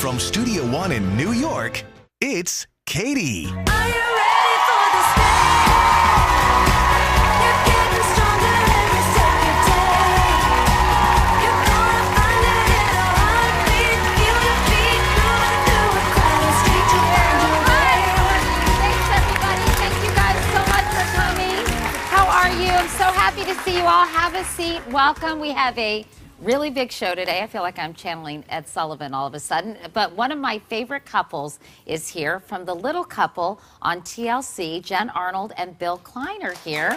From Studio One in New York, it's Katie. Are you ready for the stay? You're getting stronger every second day. You're gonna find it in a heartbeat. Feel your feet moving through a crowded street. You'll find your way. Thanks, everybody. Thank you guys so much for coming. How are you? I'm so happy to see you all. Have a seat. Welcome. We have a really big show today. I feel like I'm channeling Ed Sullivan all of a sudden. But one of my favorite couples is here from The Little Couple on TLC. Jen Arnold and Bill Klein are here.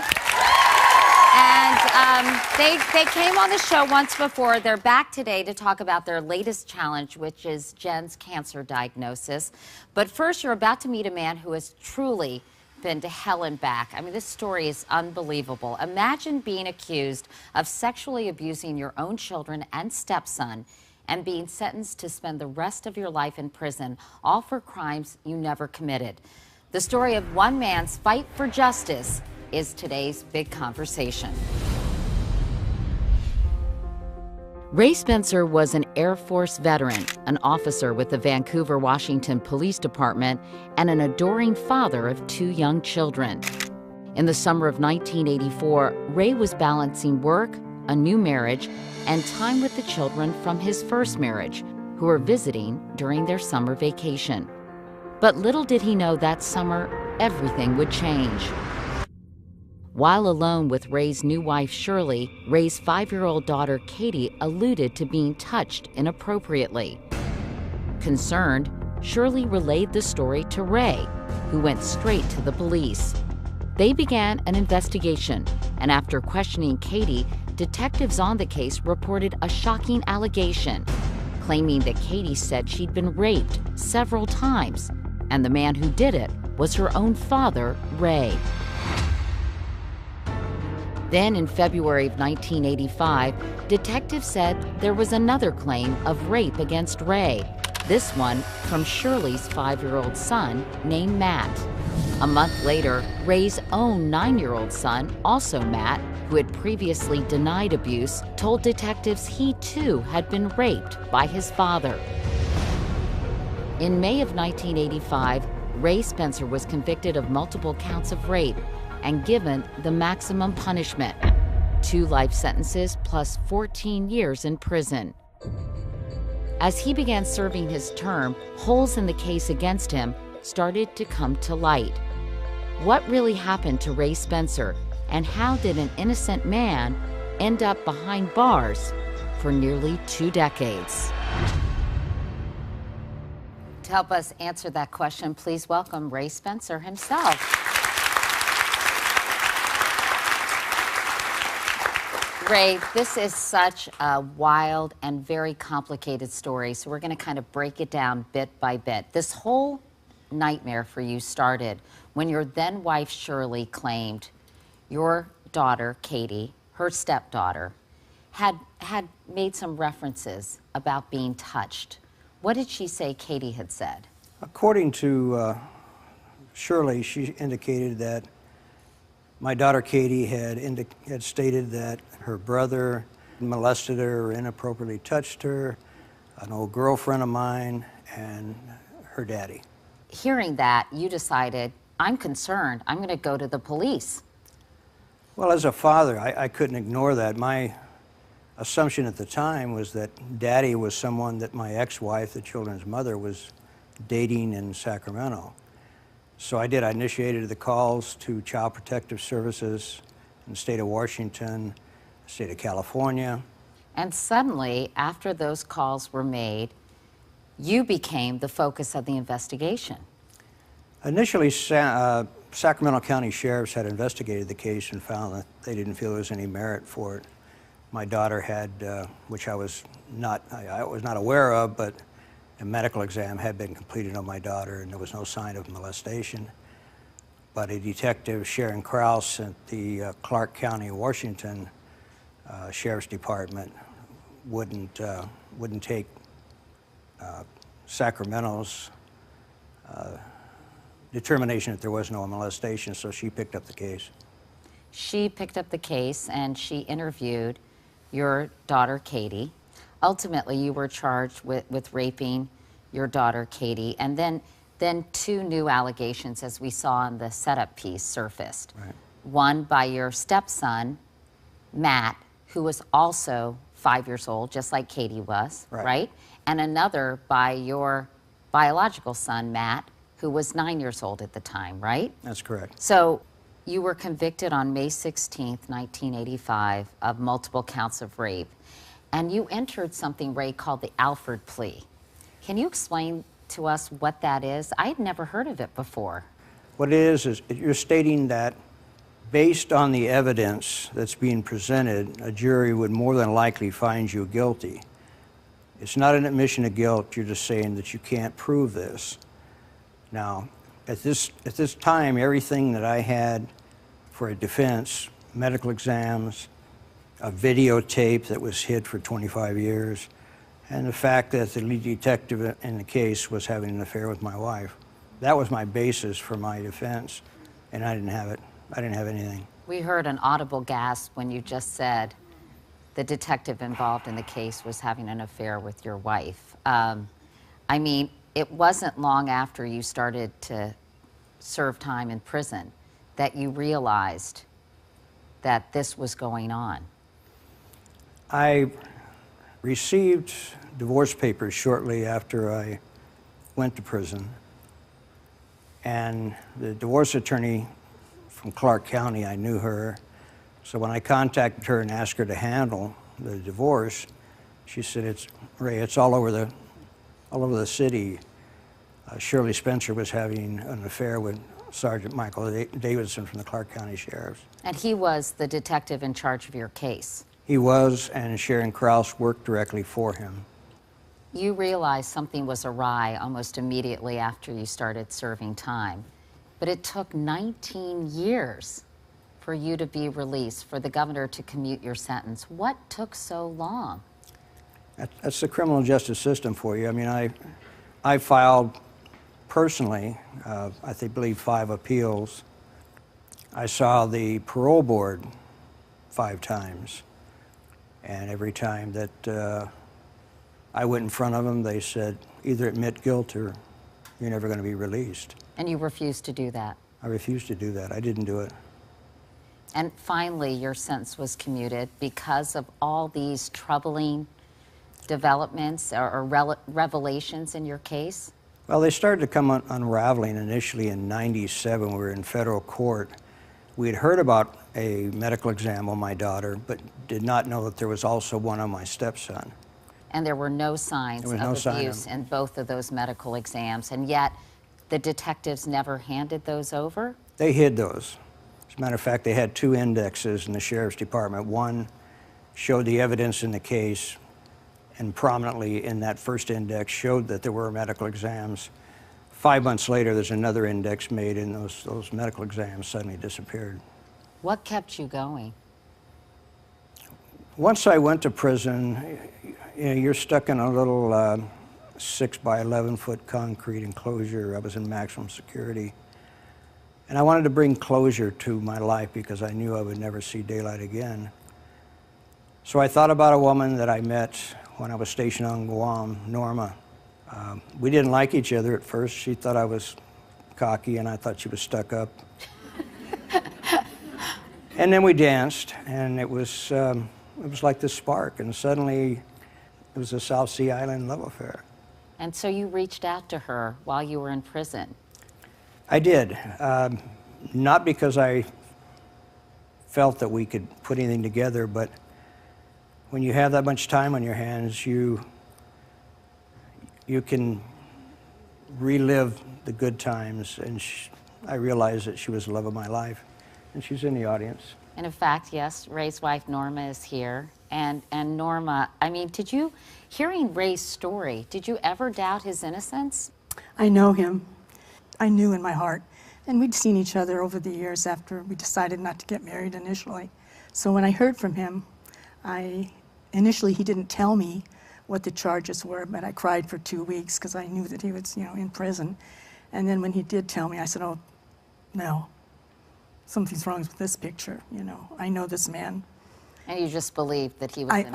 And they came on the show once before. They're back today to talk about their latest challenge, which is Jen's cancer diagnosis. But first, you're about to meet a man who has truly been to hell and back. I mean, this story is unbelievable. Imagine being accused of sexually abusing your own children and stepson and being sentenced to spend the rest of your life in prison, all for crimes you never committed. The story of one man's fight for justice is today's big conversation. Ray Spencer was an Air Force veteran, an officer with the Vancouver, Washington Police Department, and an adoring father of 2 young children. In the summer of 1984, Ray was balancing work, a new marriage, and time with the children from his first marriage, who were visiting during their summer vacation. But little did he know that summer, everything would change. While alone with Ray's new wife, Shirley, Ray's 5-year-old daughter, Katie, alluded to being touched inappropriately. Concerned, Shirley relayed the story to Ray, who went straight to the police. They began an investigation, and after questioning Katie, detectives on the case reported a shocking allegation, claiming that Katie said she'd been raped several times, and the man who did it was her own father, Ray. Then in February of 1985, detectives said there was another claim of rape against Ray, this one from Shirley's 5-year-old son named Matt. A month later, Ray's own 9-year-old son, also Matt, who had previously denied abuse, told detectives he too had been raped by his father. In May of 1985, Ray Spencer was convicted of multiple counts of rape and given the maximum punishment, 2 life sentences plus 14 years in prison. As he began serving his term, holes in the case against him started to come to light. What really happened to Ray Spencer, and how did an innocent man end up behind bars for nearly 2 decades? To help us answer that question, please welcome Ray Spencer himself. Ray, this is such a wild and very complicated story, so we're going to kind of break it down bit by bit. This whole nightmare for you started when your then wife Shirley claimed your daughter Katie, her stepdaughter, had made some references about being touched. What did she say Katie had said? According to Shirley, she indicated that my daughter Katie had stated that her brother molested her or inappropriately touched her, an old girlfriend of mine, and her daddy. Hearing that, you decided, I'm concerned, I'm going to go to the police. Well, as a father, I couldn't ignore that. My assumption at the time was that daddy was someone that my ex-wife, the children's mother, was dating in Sacramento. So I initiated the calls to Child Protective Services in the state of Washington, the state of California. And suddenly, after those calls were made, you became the focus of the investigation. Initially, Sacramento County sheriffs had investigated the case and found that they didn't feel there was any merit for it. My daughter had, which I was not aware of, but a medical exam had been completed on my daughter, and there was no sign of molestation. But a detective, Sharon Krause, at the Clark County, Washington Sheriff's Department wouldn't take Sacramento's determination that there was no molestation, so she picked up the case. She picked up the case and she interviewed your daughter, Katie. Ultimately, you were charged with raping your daughter Katie, and then two new allegations, as we saw in the setup piece, surfaced. Right. One by your stepson, Matt, who was also 5 years old, just like Katie was, right? And another by your biological son, Matt, who was 9 years old at the time, right? That's correct. So you were convicted on May 16th, 1985 of multiple counts of rape, and you entered something, Ray, called the Alford plea. Can you explain to us what that is? I had never heard of it before. What it is you're stating that based on the evidence that's being presented, a jury would more than likely find you guilty. It's not an admission of guilt, you're just saying that you can't prove this. Now, at this time, everything that I had for a defense, medical exams, a videotape that was hid for 25 years, and the fact that the lead detective in the case was having an affair with my wife, that was my basis for my defense, and I didn't have it. I didn't have anything. We heard an audible gasp when you just said the detective involved in the case was having an affair with your wife. I mean, it wasn't long after you started to serve time in prison that you realized that this was going on. I received divorce papers shortly after I went to prison, and the divorce attorney from Clark County, I knew her, so when I contacted her and asked her to handle the divorce, she said, Ray, it's all over the city. Shirley Spencer was having an affair with Sergeant Michael Davidson from the Clark County Sheriff's. And he was the detective in charge of your case. He was, and Sharon Krause worked directly for him. You realized something was awry almost immediately after you started serving time, but it took 19 years for you to be released, for the governor to commute your sentence. What took so long? That's the criminal justice system for you. I mean, I filed personally, I believe 5 appeals. I saw the parole board 5 times. And every time that I went in front of them, they said, either admit guilt or you're never going to be released. And you refused to do that? I refused to do that. I didn't do it. And finally, your sentence was commuted because of all these troubling developments or revelations in your case? Well, they started to come unraveling initially in '97. We were in federal court. We had heard about a medical exam on my daughter, but did not know that there was also one on my stepson. And there were no signs of abuse in both of those medical exams, and yet the detectives never handed those over? They hid those. As a matter of fact, they had 2 indexes in the sheriff's department. One showed the evidence in the case, and prominently in that first index showed that there were medical exams. 5 months later, there's another index made, and those medical exams suddenly disappeared. What kept you going? Once I went to prison, you know, you're stuck in a little 6 by 11 foot concrete enclosure. I was in maximum security. And I wanted to bring closure to my life because I knew I would never see daylight again. So I thought about a woman that I met when I was stationed on Guam, Norma. We didn't like each other at first. She thought I was cocky and I thought she was stuck up. And then we danced, and it was like this spark, and suddenly it was a South Sea Island love affair. And so you reached out to her while you were in prison. I did, not because I felt that we could put anything together, but when you have that much time on your hands, you can relive the good times, and I realized that she was the love of my life, and she's in the audience. And in fact, yes, Ray's wife Norma is here. And Norma, I mean, hearing Ray's story, did you ever doubt his innocence? I know him. I knew in my heart. And we'd seen each other over the years after we decided not to get married initially. So when I heard from him, initially he didn't tell me what the charges were, but I cried for 2 weeks because I knew that he was, in prison. And then when he did tell me, I said, oh, no, something's wrong with this picture, I know this man. And you just believed that he was innocent?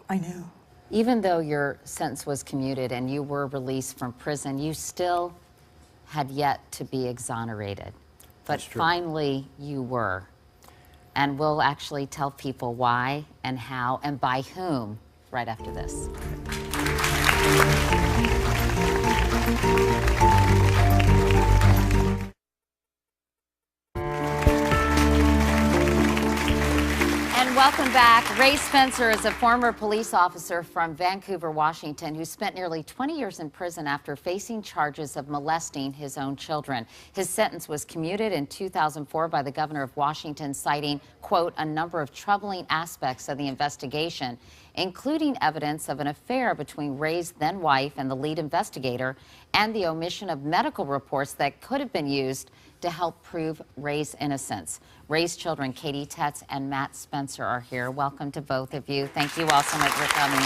I knew. Even though your sentence was commuted and you were released from prison, you still had yet to be exonerated. But That's true. finally, you were. And we'll actually tell people why and how and by whom right after this. And welcome back. Ray Spencer is a former police officer from Vancouver, Washington, who spent nearly 20 years in prison after facing charges of molesting his own children. His sentence was commuted in 2004 by the governor of Washington, citing, quote, a number of troubling aspects of the investigation, including evidence of an affair between Ray's then wife and the lead investigator, and the omission of medical reports that could have been used to help prove Ray's innocence. Ray's children, Katie Tetz and Matt Spencer, are here. Welcome to both of you. Thank you all so much for coming.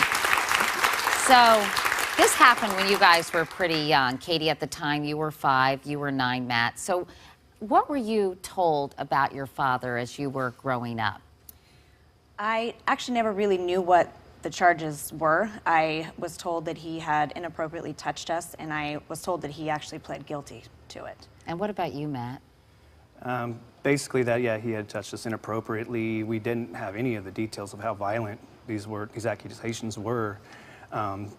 So this happened when you guys were pretty young. Katie, at the time, you were 5, you were 9, Matt. So what were you told about your father as you were growing up? I actually never really knew what the charges were. I was told that he had inappropriately touched us, and I was told that he actually pled guilty to it. And what about you, Matt? Basically that, yeah, he had touched us inappropriately. We didn't have any of the details of how violent these accusations were.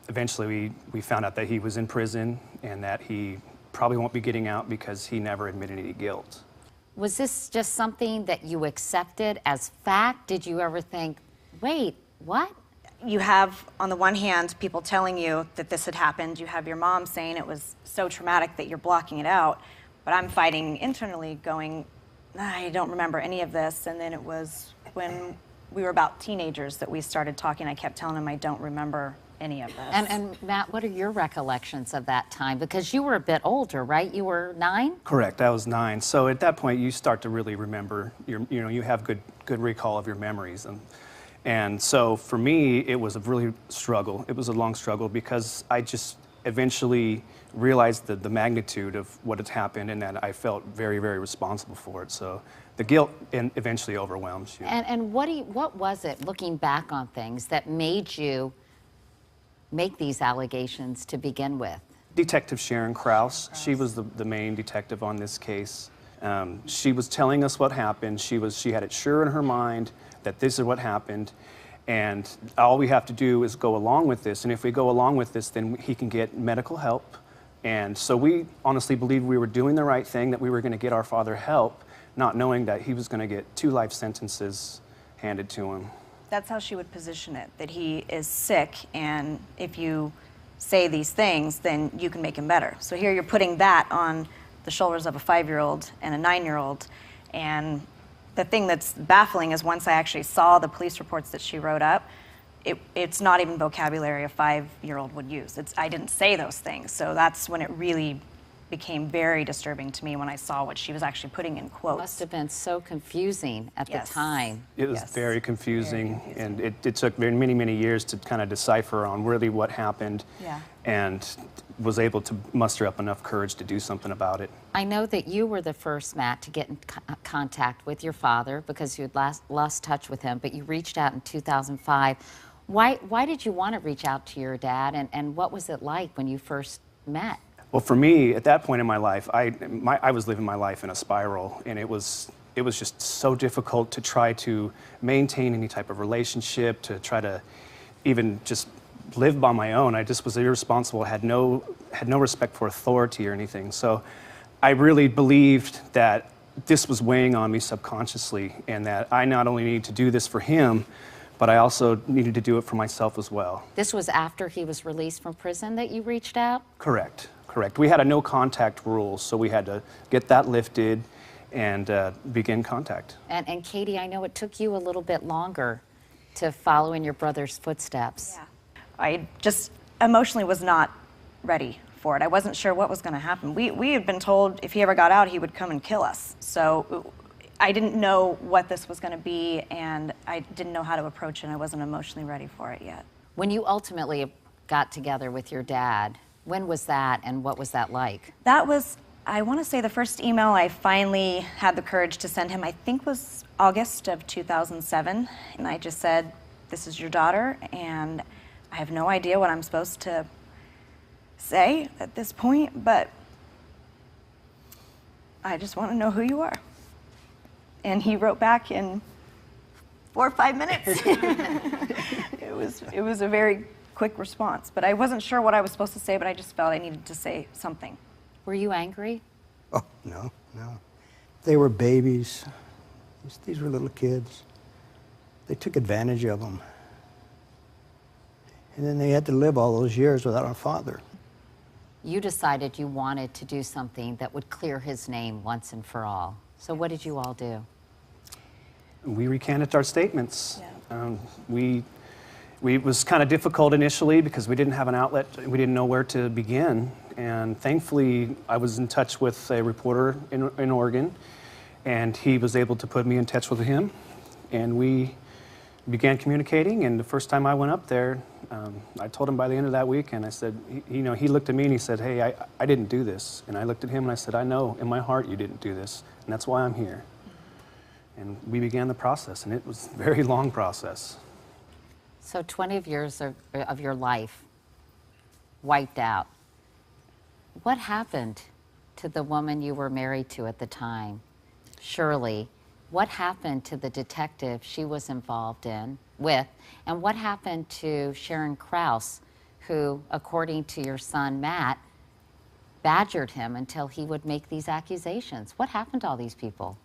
Eventually we found out that he was in prison and that he probably won't be getting out because he never admitted any guilt. Was this just something that you accepted as fact? Did you ever think, wait, what? You have, on the one hand, people telling you that this had happened. You have your mom saying it was so traumatic that you're blocking it out. But I'm fighting internally going, I don't remember any of this. And then it was when we were about teenagers that we started talking. I kept telling him I don't remember any of this. And Matt, what are your recollections of that time? Because you were a bit older, right? You were 9? Correct, I was 9. So at that point you start to really remember, you have good recall of your memories. And so for me, it was a really struggle. It was a long struggle because I just eventually realized the magnitude of what had happened and that I felt very, very responsible for it. So the guilt eventually overwhelms you. And what was it, looking back on things, that made you make these allegations to begin with? Detective Sharon Krause, she was the main detective on this case. She was telling us what happened. She had it sure in her mind that this is what happened. And all we have to do is go along with this. And if we go along with this, then he can get medical help. And so we honestly believed we were doing the right thing, that we were going to get our father help, not knowing that he was going to get 2 life sentences handed to him. That's how she would position it, that he is sick, and if you say these things, then you can make him better. So here you're putting that on the shoulders of a 5-year-old and a 9-year-old. And the thing that's baffling is once I actually saw the police reports that she wrote up, it's not even vocabulary a 5-year-old would use. I didn't say those things. So that's when it really became very disturbing to me, when I saw what she was actually putting in quotes. It must have been so confusing at the time. It was very confusing, and it took many, many years to kind of decipher on really what happened, and was able to muster up enough courage to do something about it. I know that you were the first, Matt, to get in contact with your father because you had lost touch with him, but you reached out in 2005. Why did you want to reach out to your dad, and what was it like when you first met? Well, for me, at that point in my life, I was living my life in a spiral, and it was just so difficult to try to maintain any type of relationship, to try to even just live by my own. I just was irresponsible, had no respect for authority or anything. So I really believed that this was weighing on me subconsciously, and that I not only needed to do this for him, but I also needed to do it for myself as well. This was after he was released from prison that you reached out? Correct. We had a no contact rule, so we had to get that lifted and begin contact. And Katie, I know it took you a little bit longer to follow in your brother's footsteps. Yeah. I just emotionally was not ready for it. I wasn't sure what was going to happen. We had been told if he ever got out, he would come and kill us. So I didn't know what this was going to be, and I didn't know how to approach it. I wasn't emotionally ready for it yet. When you ultimately got together with your dad, when was that, and what was that like? That was, I want to say, the first email I finally had the courage to send him, I think was August of 2007. And I just said, this is your daughter, and I have no idea what I'm supposed to say at this point, but I just want to know who you are. And he wrote back in 4 or 5 minutes. It was a very quick response, but I wasn't sure what I was supposed to say, but I just felt I needed to say something. Were you angry? Oh, no, no. They were babies. These were little kids. They took advantage of them. And then they had to live all those years without a father. You decided you wanted to do something that would clear his name once and for all. So what did you all do? We recanted our statements. Yeah. It was kind of difficult initially because we didn't have an outlet. We didn't know where to begin. And thankfully, I was in touch with a reporter in Oregon, and he was able to put me in touch with him. And we began communicating, and the first time I went up there, I told him by the end of that week, and I said, he looked at me and he said, hey, I didn't do this. And I looked at him and I said, I know in my heart you didn't do this, and that's why I'm here. And we began the process, and it was a very long process. So 20 years of your life wiped out. What happened to the woman you were married to at the time, Shirley? What happened to the detective she was involved with? And what happened to Sharon Krause, who, according to your son, Matt, badgered him until he would make these accusations? What happened to all these people?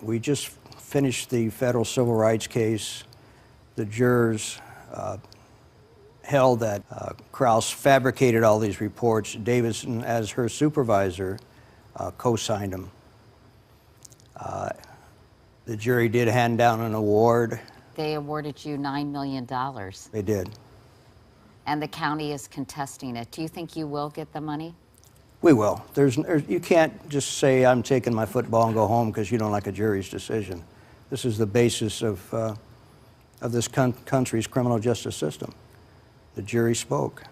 We just finished the federal civil rights case. The jurors held that Krause fabricated all these reports. Davidson, as her supervisor, co-signed them. The jury did hand down an award. They awarded you $9 million. They did. And the county is contesting it. Do you think you will get the money? We will. You can't just say, I'm taking my football and go home because you don't like a jury's decision. This is the basis of this country's criminal justice system. The jury spoke.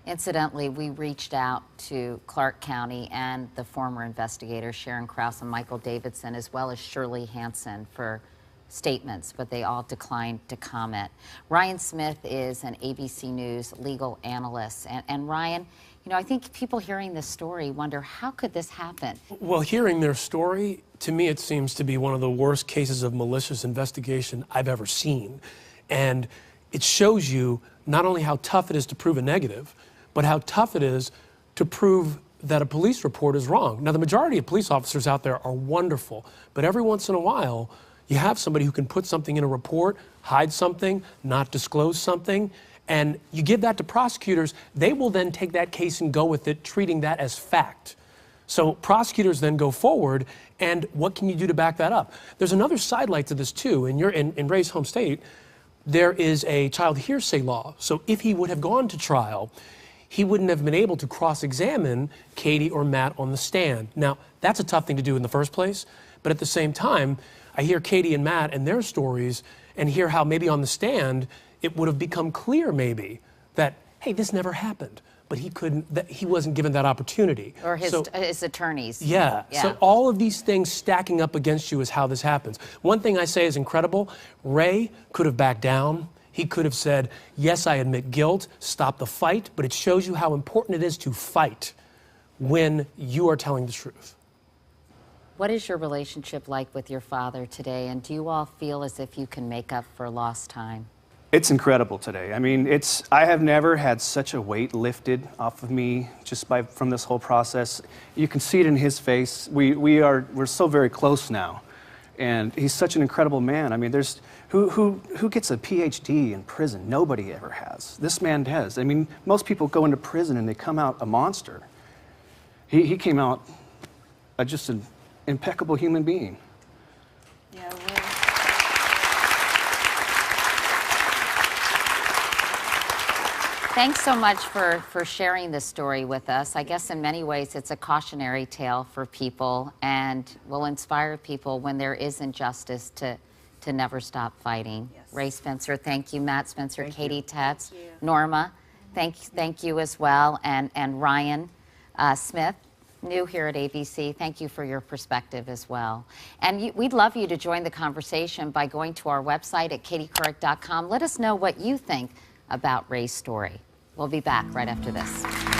Incidentally, we reached out to Clark County and the former investigators, Sharon Krause and Michael Davidson, as well as Shirley Hansen, for statements, but they all declined to comment. Ryan Smith is an ABC News legal analyst. And Ryan, I think people hearing this story wonder, how could this happen? Well, hearing their story, to me, it seems to be one of the worst cases of malicious investigation I've ever seen. And it shows you not only how tough it is to prove a negative, but how tough it is to prove that a police report is wrong. Now, the majority of police officers out there are wonderful, but every once in a while, you have somebody who can put something in a report, hide something, not disclose something, and you give that to prosecutors. They will then take that case and go with it, treating that as fact. So prosecutors then go forward, and what can you do to back that up? There's another sidelight to this too. In Ray's home state, there is a child hearsay law. So if he would have gone to trial, he wouldn't have been able to cross-examine Katie or Matt on the stand. Now, that's a tough thing to do in the first place, but at the same time, I hear Katie and Matt and their stories and hear how maybe on the stand it would have become clear maybe that, hey, this never happened, but he wasn't given that opportunity. Or his attorneys. Yeah. So all of these things stacking up against you is how this happens. One thing I say is incredible. Ray could have backed down. He could have said, yes, I admit guilt, stop the fight, but it shows you how important it is to fight when you are telling the truth. What is your relationship like with your father today, and do you all feel as if you can make up for lost time? It's incredible today. I mean, I have never had such a weight lifted off of me just from this whole process. You can see it in his face. We're so very close now. And he's such an incredible man. I mean, who gets a PhD in prison? Nobody ever has. This man does. I mean, most people go into prison and they come out a monster. He came out just an impeccable human being. Yeah, Thanks so much for sharing this story with us. I guess in many ways it's a cautionary tale for people and will inspire people when there is injustice to never stop fighting. Yes. Ray Spencer, thank you. Matt Spencer, Katie Tetz, Norma, thank you as well. And Ryan Smith, new here at ABC, thank you for your perspective as well. And we'd love you to join the conversation by going to our website at katiecouric.com. Let us know what you think about Ray's story. We'll be back right after this.